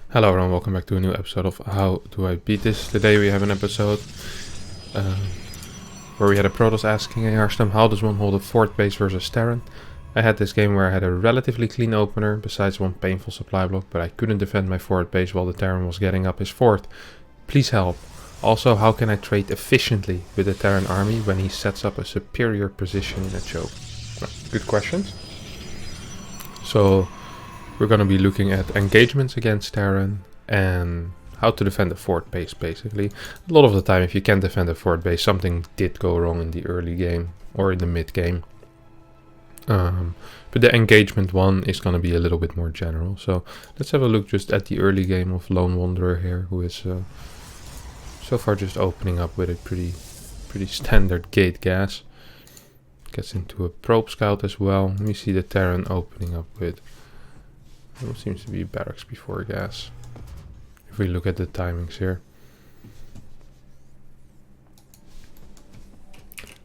Hello everyone, welcome back to a new episode of How Do I Beat This. Today we have an episode where we had a Protoss asking Arstam how does one hold a fort base versus Terran. I had this game where I had a relatively clean opener, besides one painful supply block, but I couldn't defend my fort base while the Terran was getting up his fort. Please help. Also, how can I trade efficiently with the Terran army when he sets up a superior position in a choke? Well, good questions. So we're going to be looking at engagements against Terran and how to defend a fort base, basically. A lot of the time, if you can't defend a fort base, something did go wrong in the early game or in the mid game. But the engagement one is going to be a little bit more general. So let's have a look just at the early game of Lone Wanderer here, who is so far just opening up with a pretty standard gate gas. Gets into a probe scout as well. We see the Terran opening up with what seems to be barracks before gas, if we look at the timings here.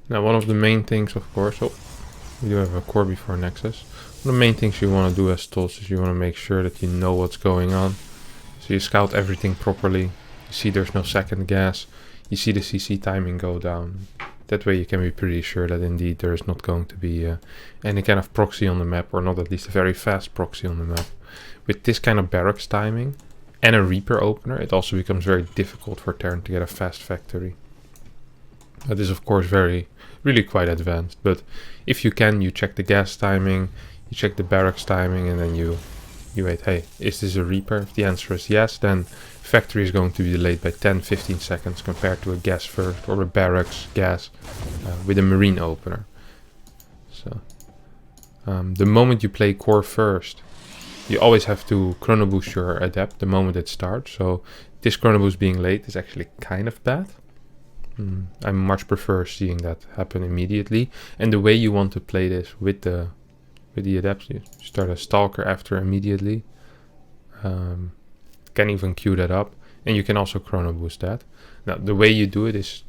Now one of the main things, of course, we do have a core before Nexus. One of the main things you want to do as Toss is you want to make sure that you know what's going on. So you scout everything properly, you see there's no second gas, you see the CC timing go down. That way you can be pretty sure that indeed there is not going to be any kind of proxy on the map, or not at least a very fast proxy on the map. With this kind of barracks timing and a Reaper opener, it also becomes very difficult for Terran to get a fast factory. That is of course really quite advanced, but if you can, you check the gas timing, you check the barracks timing, and then you wait, hey, is this a Reaper? If the answer is yes, then factory is going to be delayed by 10-15 seconds compared to a gas first or a barracks gas with a marine opener. So the moment you play core first, you always have to chrono boost your adept the moment it starts. So this chrono boost being late is actually kind of bad. I much prefer seeing that happen immediately. And the way you want to play this with the adepts, you start a stalker after immediately. Can even queue that up, and you can also chrono boost that. Now the way you do it is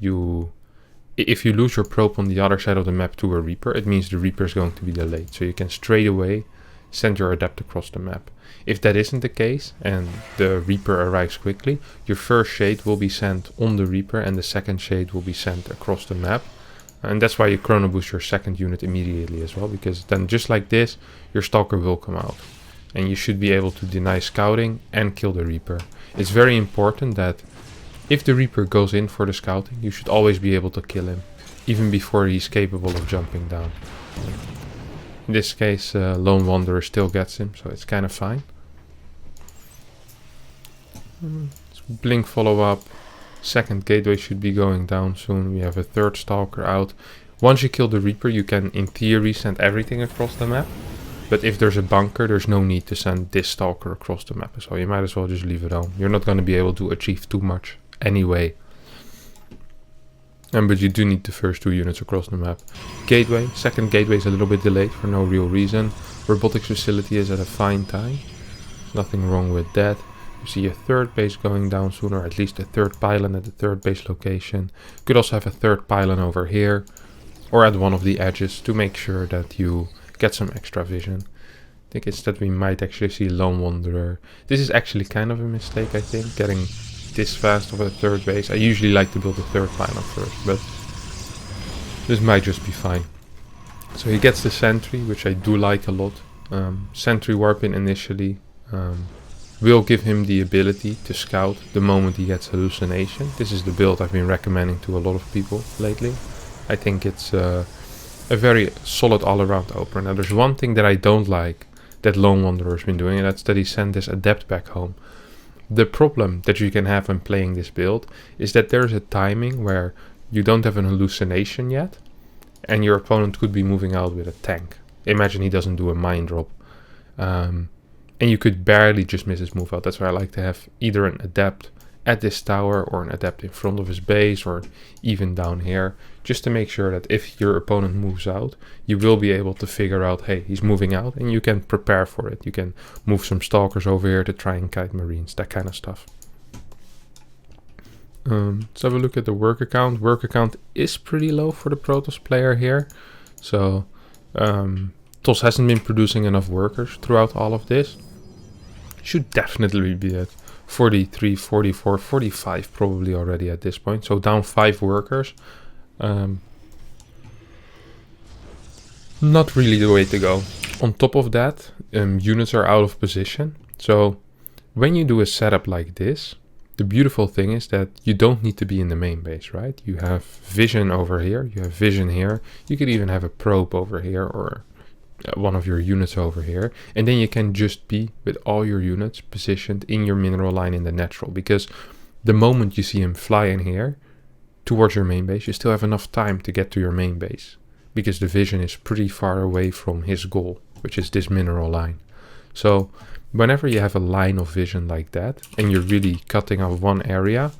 if you lose your probe on the other side of the map to a Reaper, it means the Reaper is going to be delayed. So you can straight away send your adept across the map. If that isn't the case and the Reaper arrives quickly, your first shade will be sent on the Reaper and the second shade will be sent across the map. And that's why you chrono boost your second unit immediately as well, because then just like this, your Stalker will come out. And you should be able to deny scouting and kill the Reaper. It's very important that if the Reaper goes in for the scouting, you should always be able to kill him, even before he's capable of jumping down. In this case, Lone Wanderer still gets him, so it's kind of fine. Blink follow up. Second gateway should be going down soon. We have a third Stalker out. Once you kill the Reaper, you can in theory send everything across the map. But if there's a bunker, there's no need to send this Stalker across the map. So you might as well just leave it on. You're not going to be able to achieve too much anyway. But you do need the first two units across the map. Gateway. Second gateway is a little bit delayed for no real reason. Robotics facility is at a fine time. Nothing wrong with that. You see a third base going down soon, or at least a third pylon at the third base location. You could also have a third pylon over here, or at one of the edges, to make sure that you get some extra vision. I think it's that we might actually see Lone Wanderer. This is actually kind of a mistake, I think, getting this fast of a third base. I usually like to build a third pylon first, but this might just be fine. So he gets the sentry, which I do like a lot. Sentry warp in initially will give him the ability to scout the moment he gets hallucination. This is the build I've been recommending to a lot of people lately. I think it's a very solid all-around opener. Now there's one thing that I don't like that Lone Wanderer's been doing, and that's that he sent his adept back home. The problem that you can have when playing this build is that there's a timing where you don't have an hallucination yet, and your opponent could be moving out with a tank. Imagine he doesn't do a mine drop. And you could barely just miss his move out. That's why I like to have either an adept at this tower or an adept in front of his base or even down here, just to make sure that if your opponent moves out, you will be able to figure out, hey, he's moving out, and you can prepare for it. You can move some Stalkers over here to try and kite Marines, that kind of stuff. Let's have a look at the work account. Work account is pretty low for the Protoss player here. So TOS hasn't been producing enough workers throughout all of this. should definitely be at 43, 44, 45 probably already at this point. So down 5 workers. Not really the way to go. On top of that, units are out of position. So when you do a setup like this, the beautiful thing is that you don't need to be in the main base, right? You have vision over here, you have vision here. You could even have a probe over here or one of your units over here. And then you can just be with all your units positioned in your mineral line in the natural. Because the moment you see him fly in here towards your main base, you still have enough time to get to your main base. Because the vision is pretty far away from his goal, which is this mineral line. So whenever you have a line of vision like that, and you're really cutting off one area,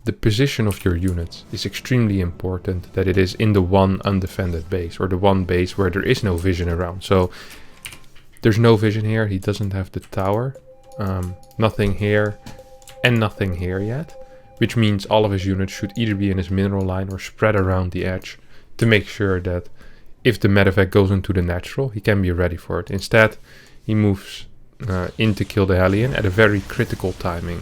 the position of your units is extremely important, that it is in the one undefended base, or the one base where there is no vision around. So there's no vision here, he doesn't have the tower, nothing here, and nothing here yet, which means all of his units should either be in his mineral line or spread around the edge to make sure that if the medevac goes into the natural, he can be ready for it. Instead, he moves in to kill the Hellion at a very critical timing,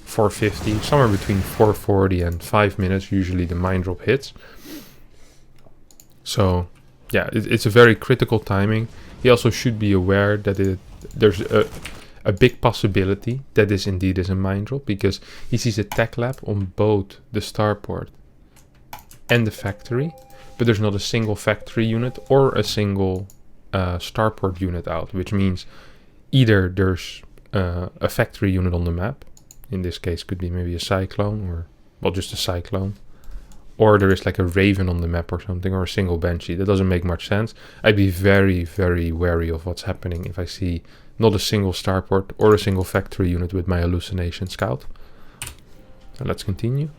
450, somewhere between 440 and 5 minutes, usually the mine drop hits. So yeah, it's a very critical timing. He also should be aware that there's a big possibility that this indeed is a mine drop, because he sees a tech lab on both the starport and the factory, but there's not a single factory unit or a single starport unit out, which means either there's a factory unit on the map, in this case could be maybe a cyclone, or well, just a cyclone, or there is like a raven on the map or something, or a single banshee. That doesn't make much sense. I'd be very, very wary of what's happening if I see not a single starport or a single factory unit with my hallucination scout. So let's continue.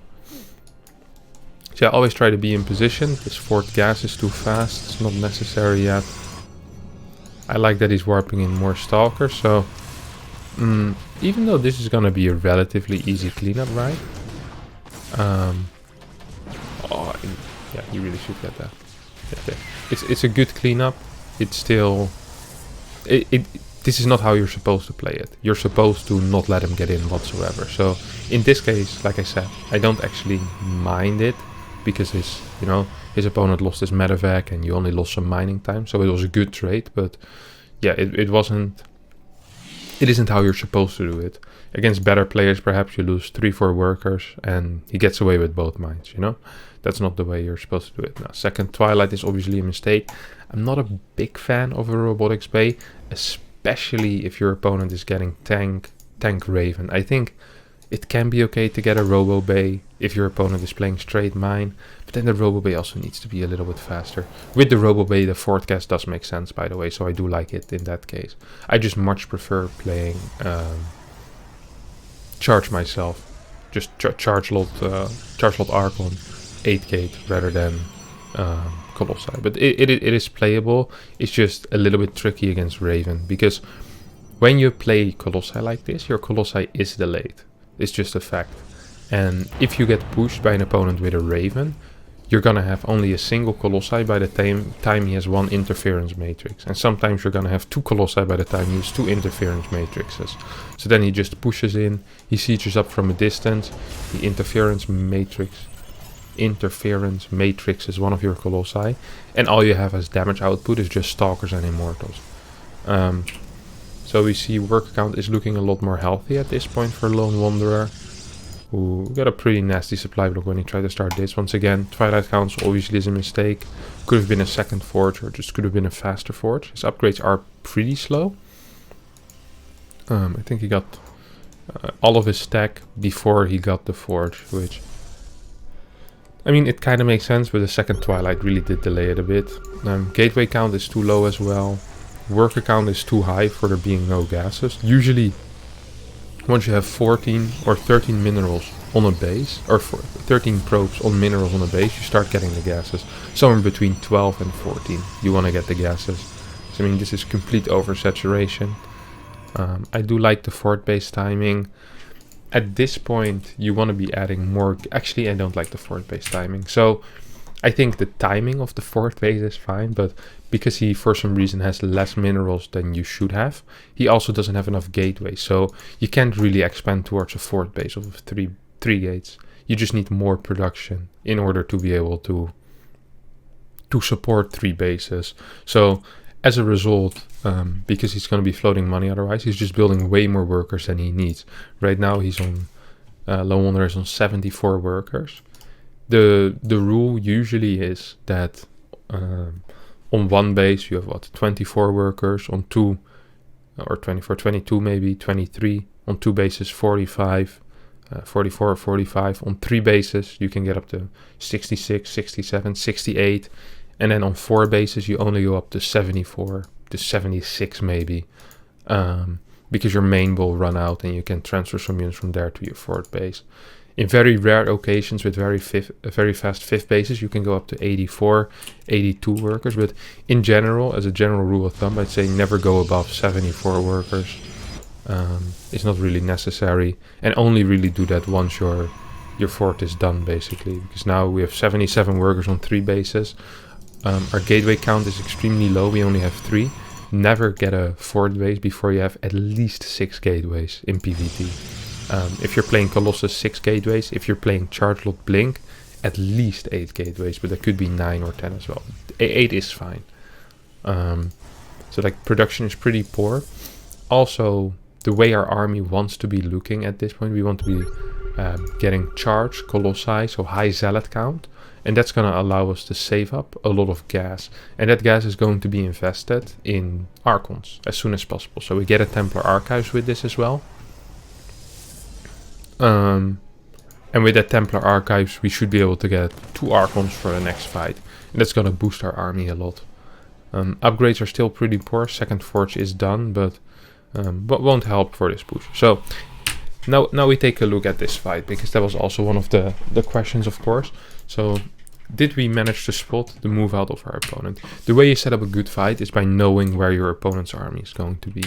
So I always try to be in position. This fort gas is too fast, it's not necessary yet. I like that he's warping in more stalkers, so even though this is gonna be a relatively easy cleanup, right? Yeah, you really should get that. Yeah, it's a good cleanup. It's still this is not how you're supposed to play it. You're supposed to not let him get in whatsoever. So in this case, like I said, I don't actually mind it, because his opponent lost his medevac and you only lost some mining time, so it was a good trade. But yeah, it isn't how you're supposed to do it. Against better players, perhaps you lose 3-4 workers and he gets away with both mines, That's not the way you're supposed to do it. Now, second Twilight is obviously a mistake. I'm not a big fan of a robotics bay, especially if your opponent is getting tank Raven. I think it can be okay to get a robo bay if your opponent is playing straight mine, but then the robo bay also needs to be a little bit faster. With the robo bay, the fort gas does make sense, by the way, so I do like it in that case. I just much prefer playing charge myself, just charge lot arc on 8 gate rather than Colossi. But it is playable. It's just a little bit tricky against Raven, because when you play Colossi like this, your Colossi is delayed. It's just a fact. And if you get pushed by an opponent with a Raven, you're gonna have only a single Colossi by the time he has one interference matrix. And sometimes you're gonna have 2 Colossi by the time he has 2 interference matrices. So then he just pushes in, he sieges up from a distance, the interference matrix is one of your Colossi, and all you have as damage output is just Stalkers and Immortals. So we see work count is looking a lot more healthy at this point for Lone Wanderer, who got a pretty nasty supply block when he tried to start this. Once again, Twilight Council obviously is a mistake. Could have been a second forge, or just could have been a faster forge. His upgrades are pretty slow. I think he got all of his stack before he got the forge, which, I mean, it kind of makes sense, but the second Twilight really did delay it a bit. Gateway count is too low as well. Worker count is too high for there being no gases. Usually, once you have 14 or 13 minerals on a base, or 13 probes on minerals on a base, you start getting the gases. Somewhere between 12 and 14, you want to get the gases. So, I mean, this is complete oversaturation. I do like the fort-based timing. At this point, you want to be adding more. Actually, I don't like the fort-based timing. So, I think the timing of the 4th base is fine, but because he for some reason has less minerals than you should have, he also doesn't have enough gateways, so you can't really expand towards a 4th base of three gates. You just need more production in order to be able to support 3 bases. So as a result, because he's going to be floating money otherwise, he's just building way more workers than he needs. Right now he's on Lone Wanderer is on 74 workers. The rule usually is that on 1 base you have 24 workers, on 2 or 24, 22 maybe, 23, on 2 bases 45, 44 or 45. On 3 bases you can get up to 66, 67, 68, and then on 4 bases you only go up to 74 to 76 maybe, because your main will run out and you can transfer some units from there to your 4th base. In very rare occasions with very fast 5th bases, you can go up to 84, 82 workers. But in general, as a general rule of thumb, I'd say never go above 74 workers. It's not really necessary, and only really do that once your 4th is done, basically. Because now we have 77 workers on 3 bases. Our gateway count is extremely low. We only have 3. Never get a 4th base before you have at least 6 gateways in PvT. If you're playing Colossus, 6 gateways. If you're playing Chargelot Blink, at least 8 gateways, but that could be 9 or 10 as well. 8 is fine. So like production is pretty poor. Also, the way our army wants to be looking at this point, we want to be getting charged Colossi, so high zealot count. And that's going to allow us to save up a lot of gas. And that gas is going to be invested in Archons as soon as possible. So we get a Templar Archives with this as well. And with that Templar Archives, we should be able to get 2 Archons for the next fight. And that's going to boost our army a lot. Upgrades are still pretty poor. 2nd Forge is done, but won't help for this push. So now we take a look at this fight, because that was also one of the questions, of course. So did we manage to spot the move out of our opponent? The way you set up a good fight is by knowing where your opponent's army is going to be.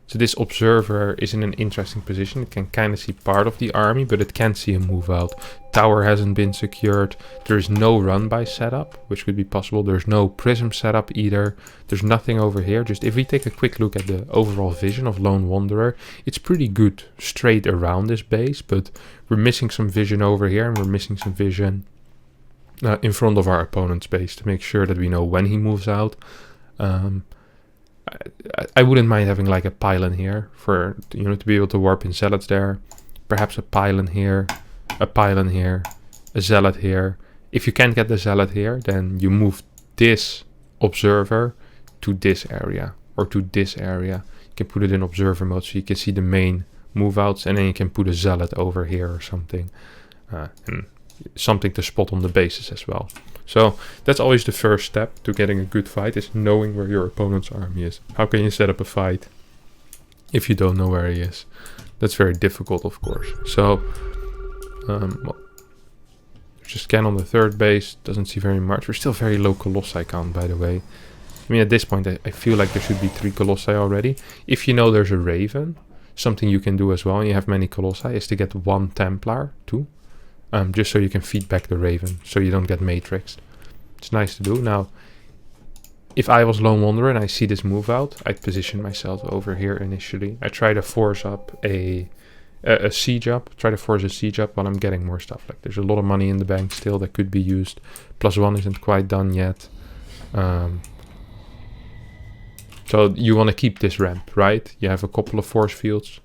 So this observer is in an interesting position. It can kind of see part of the army, but it can't see a move out. Tower hasn't been secured. There is no run by setup, which could be possible. There's no prism setup either. There's nothing over here. Just if we take a quick look at the overall vision of Lone Wanderer, it's pretty good straight around this base, but we're missing some vision over here, and we're missing some vision in front of our opponent's base to make sure that we know when he moves out. I wouldn't mind having like a pylon here for, to be able to warp in zealots there. Perhaps a pylon here, a zealot here. If you can't get the zealot here, then you move this observer to this area or to this area. You can put it in observer mode so you can see the main move outs, and then you can put a zealot over here or something. And something to spot on the bases as well. So that's always the first step to getting a good fight, is knowing where your opponent's army is. How can you set up a fight if you don't know where he is? That's very difficult, of course. So just scan on the 3rd base. Doesn't see very much. We're still very low Colossi count, by the way. I mean, at this point, I feel like there should be 3 Colossi already. If you know there's a Raven, something you can do as well, and you have many Colossi, is to get 1 Templar too. Just so you can feed back the Raven, so you don't get matrixed. It's nice to do. Now, if I was Lone Wanderer and I see this move out, I'd position myself over here initially. I try to force up a siege up, while I'm getting more stuff. Like, there's a lot of money in the bank still that could be used. +1 isn't quite done yet. So you want to keep this ramp, right? You have a couple of force fields.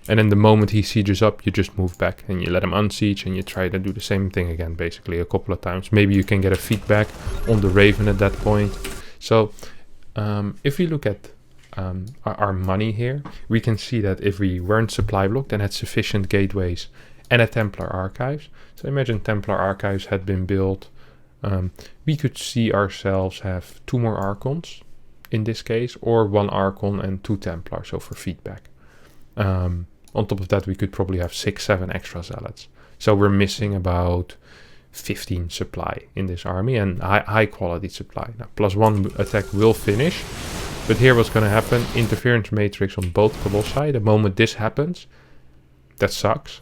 And then the moment he sieges up, you just move back and you let him unsiege, and you try to do the same thing again, basically a couple of times. Maybe you can get a feedback on the Raven at that point. So if we look at our money here, we can see that if we weren't supply blocked and had sufficient gateways and a Templar Archives, so imagine Templar Archives had been built, we could see ourselves have 2 more Archons in this case, or 1 Archon and 2 Templars, so for feedback. On top of that, we could probably have 6, 7 extra zealots. So we're missing about 15 supply in this army, and high quality supply. Now, +1 attack will finish, but here what's going to happen, interference matrix on both Colossi. The moment this happens, that sucks.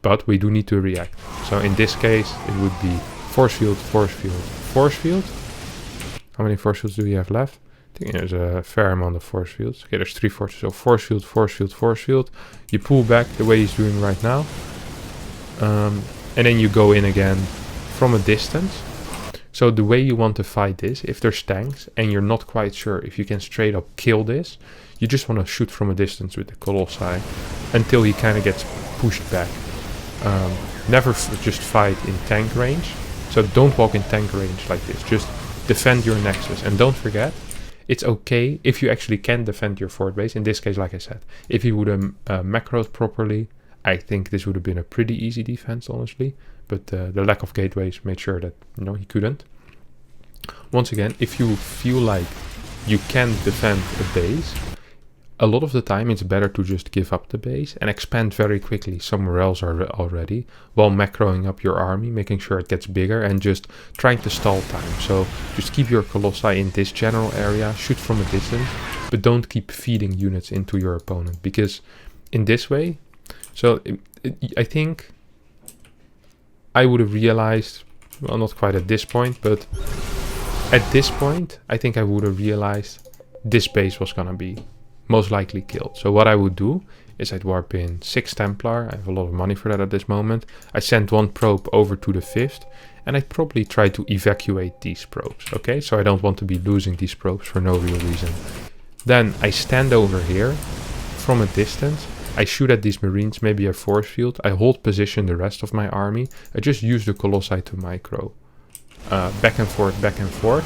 but we do need to react. So in this case, it would be force field, force field, force field. How many force fields do we have left? I think there's a fair amount of force fields. Okay, there's 3 forces. So force field, force field, force field. You pull back the way he's doing right now. And then you go in again from a distance. So the way you want to fight this, if there's tanks and you're not quite sure if you can straight up kill this, you just want to shoot from a distance with the Colossi until he kind of gets pushed back. Never just fight in tank range. So don't walk in tank range like this. Just defend your nexus. And don't forget, it's okay if you actually can defend your fort base. In this case, like I said, if you would have macroed properly, I think this would have been a pretty easy defense, honestly. But the lack of gateways made sure that, you know, he couldn't. Once again, if you feel like you can defend a base, a lot of the time it's better to just give up the base and expand very quickly somewhere else already, while macroing up your army, making sure it gets bigger and just trying to stall time. So just keep your Colossi in this general area, shoot from a distance, but don't keep feeding units into your opponent, because in this way, so I think I would have realized, well, not quite at this point, but at this point, I think I would have realized this base was gonna be most likely killed. So what I would do is I'd warp in 6 Templar. I have a lot of money for that at this moment. I send 1 probe over to the 5th, and I'd probably try to evacuate these probes, okay? So I don't want to be losing these probes for no real reason. Then I stand over here from a distance. I shoot at these Marines, maybe a force field. I hold position the rest of my army. I just use the Colossi to micro. Back and forth, back and forth.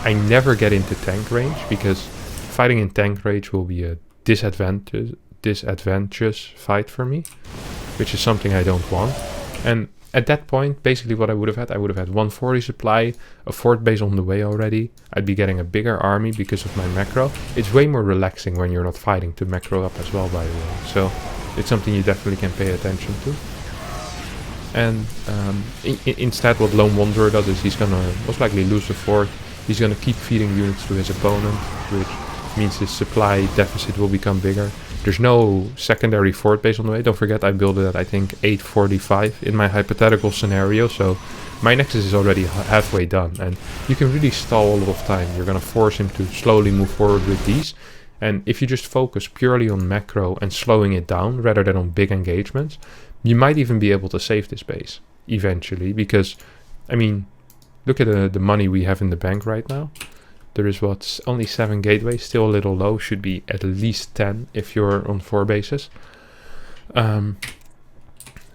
I never get into tank range, because fighting in tank range will be a disadvantageous fight for me, which is something I don't want. And at that point, basically what I would have had 140 supply, a fort base on the way already. I'd be getting a bigger army because of my macro. It's way more relaxing when you're not fighting to macro up as well, by the way. So it's something you definitely can pay attention to. And instead what Lone Wanderer does is he's gonna most likely lose the fort. He's gonna keep feeding units to his opponent, which means his supply deficit will become bigger. There's no secondary fort base on the way. Don't forget, I built it at, I think, 845 in my hypothetical scenario. So my nexus is already halfway done. And you can really stall a lot of time. You're going to force him to slowly move forward with these. And if you just focus purely on macro and slowing it down rather than on big engagements, you might even be able to save this base eventually. Because, I mean, look at the money we have in the bank right now. There is only 7 gateways, still a little low, should be at least 10 if you're on 4 bases. I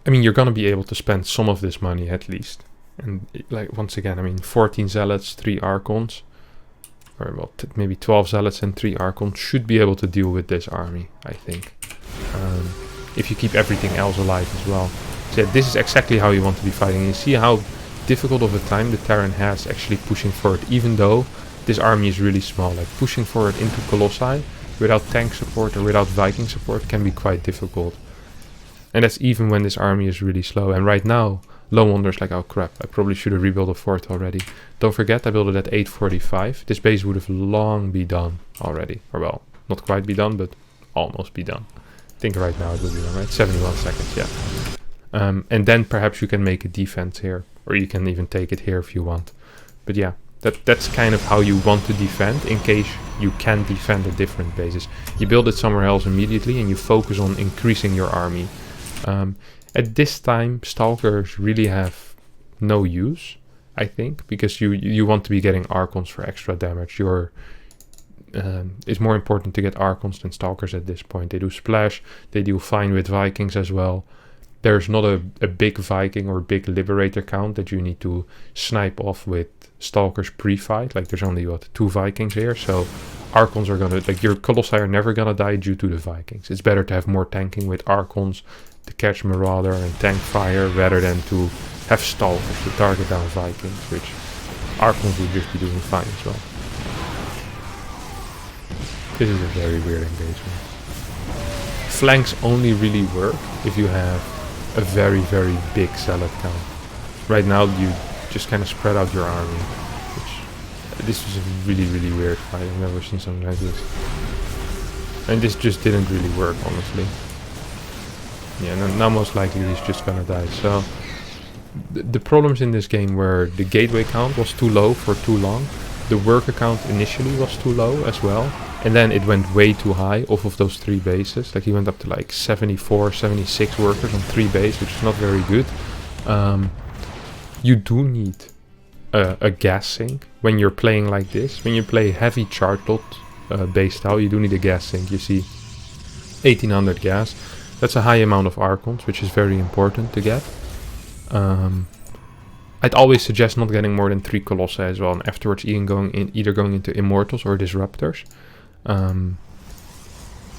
mean, you're gonna be able to spend some of this money at least. And like, once again, I mean, 14 Zealots, 3 Archons, or well, maybe 12 Zealots and 3 Archons should be able to deal with this army, I think. If you keep everything else alive as well. So yeah, this is exactly how you want to be fighting. You see how difficult of a time the Terran has actually pushing forward, even though this army is really small. Like, pushing forward into Colossi without tank support or without Viking support can be quite difficult. And that's even when this army is really slow. And right now, Lone Wanderer's like, oh crap, I probably should have rebuilt a fort already. Don't forget, I built it at 845. This base would have long be done already. Or well, not quite be done, but almost be done. I think right now it will be done, right? 71 seconds, yeah. And then perhaps you can make a defense here. Or you can even take it here if you want. But yeah. That's kind of how you want to defend, in case you can defend at different bases. You build it somewhere else immediately and you focus on increasing your army. At this time, Stalkers really have no use, I think, because you want to be getting Archons for extra damage. It's more important to get Archons than Stalkers at this point. They do splash, they do fine with Vikings as well. There's not a big Viking or big Liberator count that you need to snipe off with Stalkers pre-fight. Like, there's only, 2 Vikings here, so Archons are gonna, like, your Colossi are never gonna die due to the Vikings. It's better to have more tanking with Archons to catch Marauder and tank fire, rather than to have Stalkers to target down Vikings, which Archons would just be doing fine as well. This is a very weird engagement. Flanks only really work if you have a very, very big Zealot count. Right now you just kind of spread out your army, which this was a really, really weird fight. I've never seen something like this. And this just didn't really work, honestly. Yeah, now most likely he's just gonna die. So the problems in this game were the gateway count was too low for too long. The worker count initially was too low as well. And then it went way too high off of those 3 bases. Like he went up to like 74, 76 workers on 3 bases, which is not very good. You do need a gas sink when you're playing like this. When you play heavy charge lot base style, you do need a gas sink. You see 1800 gas. That's a high amount of Archons, which is very important to get. I'd always suggest not getting more than 3 Colossi as well, and afterwards either going into Immortals or Disruptors.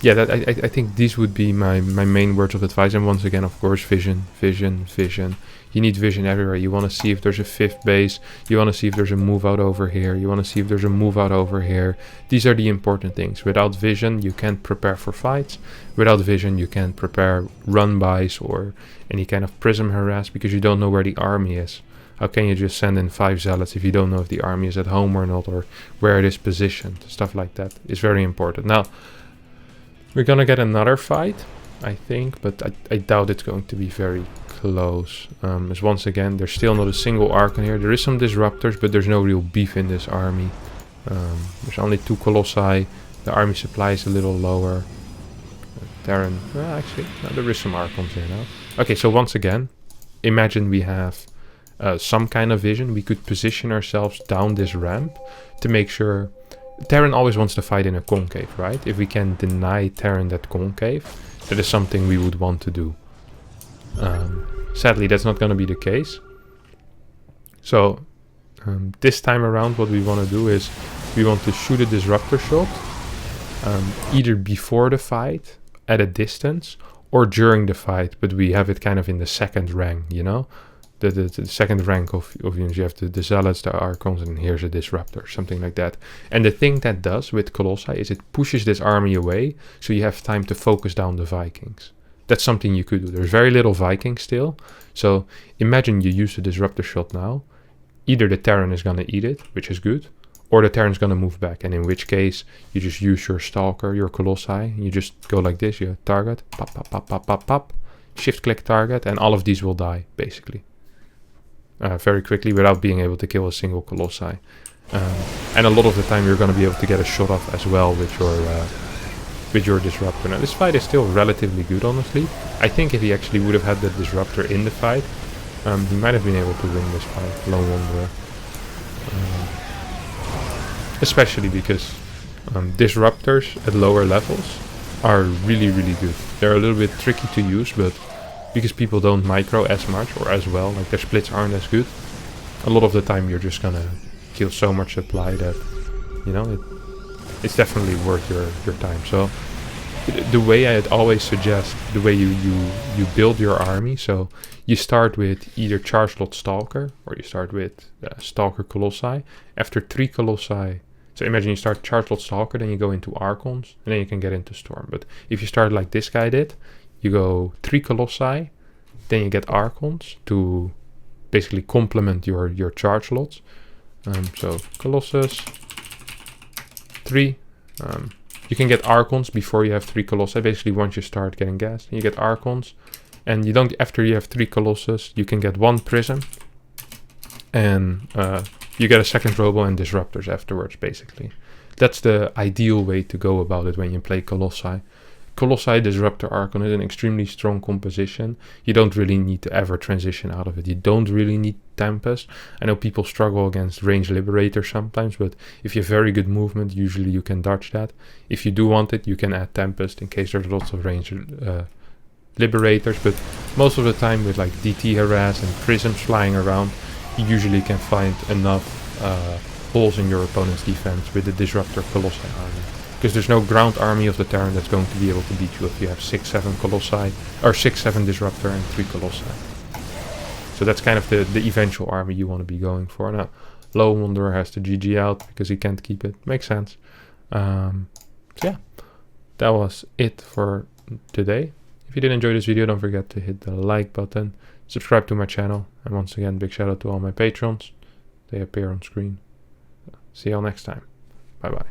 Yeah, I think these would be my main words of advice. And once again, of course, vision. You need vision everywhere. You want to see if there's a 5th base. You want to see if there's a move out over here. You want to see if there's a move out over here. These are the important things. Without vision, you can't prepare for fights. Without vision, you can't prepare run-bys or any kind of prism harass because you don't know where the army is. How can you just send in 5 zealots if you don't know if the army is at home or not, or where it is positioned? Stuff like that is very important. Now, we're gonna get another fight, I think, but I doubt it's going to be very close. As once again, there's still not a single Archon here. There is some Disruptors, but there's no real beef in this army. There's only 2 Colossi. The army supply is a little lower. Terran, actually, no, there is some Archons here now. Okay, so once again, imagine we have some kind of vision. We could position ourselves down this ramp to make sure... Terran always wants to fight in a concave, right? If we can deny Terran that concave, that is something we would want to do. Sadly, that's not going to be the case. So, this time around what we want to do is we want to shoot a Disruptor shot either before the fight, at a distance, or during the fight, but we have it kind of in the second rank, you know? The second rank of units. You have the Zealots, the Archons, and here's a Disruptor, something like that. And the thing that does with Colossi is it pushes this army away, so you have time to focus down the Vikings. That's something you could do. There's very little Vikings still, so imagine you use the Disruptor shot now. Either the Terran is gonna eat it, which is good, or the Terran's gonna move back, and in which case you just use your Stalker, your Colossi, and you just go like this, you target, pop, pop, pop, pop, pop, pop, shift click target, and all of these will die, basically. Very quickly without being able to kill a single Colossi. And a lot of the time you're going to be able to get a shot off as well with your Disruptor. Now this fight is still relatively good, honestly. I think if he actually would have had the Disruptor in the fight, he might have been able to win this fight, Lone Wanderer. Especially because Disruptors at lower levels are really, really good. They're a little bit tricky to use, but because people don't micro as much or as well, like their splits aren't as good, a lot of the time you're just gonna kill so much supply that, you know, it's definitely worth your time. So the way I'd always suggest, the way you build your army, so you start with either Charge Lot Stalker, or you start with Stalker Colossi. After 3 Colossi, so imagine you start Charge Lot Stalker, then you go into Archons, and then you can get into Storm. But if you start like this guy did, you go 3 Colossi, then you get Archons to basically complement your charge lots. So Colossus, 3. You can get Archons before you have 3 Colossi. Basically, once you start getting gas, you get Archons, and you don't. After you have 3 Colossus, you can get 1 Prism, and you get a second Robo and Disruptors afterwards. Basically, that's the ideal way to go about it when you play Colossi. Colossi Disruptor Archon is an extremely strong composition. You don't really need to ever transition out of it. You don't really need Tempest. I know people struggle against Range Liberator sometimes, but if you have very good movement, usually you can dodge that. If you do want it, you can add Tempest in case there's lots of Range Liberators, but most of the time with like DT Harass and Prisms flying around, you usually can find enough holes in your opponent's defense with the Disruptor Colossi army. Because there's no ground army of the Terran that's going to be able to beat you if you have 6-7 Colossi, or 6-7 Disruptor and 3 Colossi. So that's kind of the eventual army you want to be going for. Now, Lone Wanderer has to GG out because he can't keep it. Makes sense. So yeah, that was it for today. If you did enjoy this video, don't forget to hit the like button, subscribe to my channel, and once again, big shout out to all my patrons. They appear on screen. See y'all next time. Bye bye.